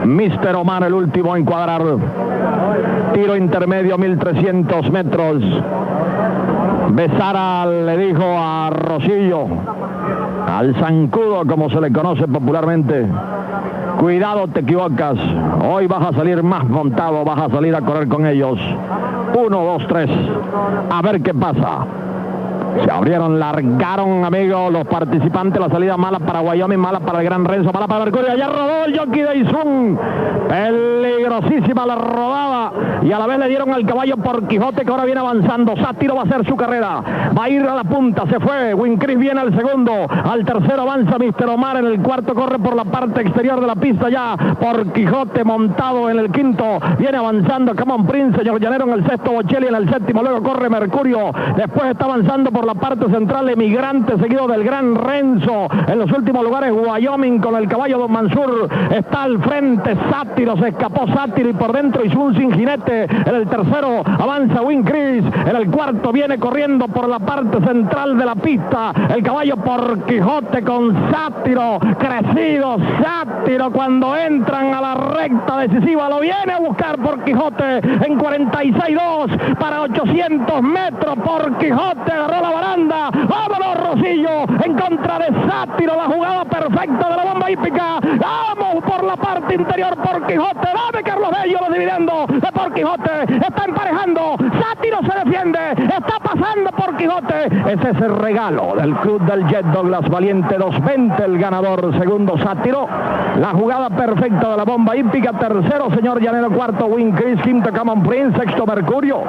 Mister Omar, el último a encuadrar. Tiro intermedio, 1300 metros. Besara le dijo a Rosillo, al zancudo como se le conoce popularmente: cuidado, te equivocas, hoy vas a salir más montado, vas a salir a correr con ellos. 1, 2, 3, a ver qué pasa. Se abrieron, largaron, amigos, los participantes. La salida mala para Wyoming, mala para el Gran Renzo, mala para Mercurio. Allá rodó el jockey de Izun. Peligrosísima la rodada. Y a la vez le dieron al caballo por Quijote, que ahora viene avanzando. Sátiro va a hacer su carrera. Va a ir a la punta, se fue. Wincris viene al segundo. Al tercero avanza Mister Omar. En el cuarto corre por la parte exterior de la pista ya por Quijote, montado en el quinto. Viene avanzando Camon Prince, señor Llanero, en el sexto. Bocelli en el séptimo. Luego corre Mercurio. Después está avanzando por la parte central Emigrante, seguido del Gran Renzo. En los últimos lugares Wyoming con el caballo Don Mansur. Está al frente Sátiro, se escapó Sátiro y por dentro Izun sin jinete. En el tercero avanza Wincris. En el cuarto viene corriendo por la parte central de la pista el caballo por Quijote con Sátiro. Crecido Sátiro, cuando entran a la recta decisiva lo viene a buscar por Quijote en 46.2 para 800 metros. Por Quijote agarró la baranda. Vámonos, Rosillo, en contra de Sátiro. La jugada perfecta de la bomba hípica. Vamos por la parte interior por Quijote. Dame Carlos Bello, los dividendo de por Quijote. Está emparejando. Sátiro se defiende. Está pasando por Quijote. Ese es el regalo del Club del Jet Douglas Valiente 220. El ganador, segundo Sátiro. La jugada perfecta de la bomba hípica. Tercero, señor Llanero. Cuarto, Wincris. Quinto, Camon Prince. Sexto, Mercurio.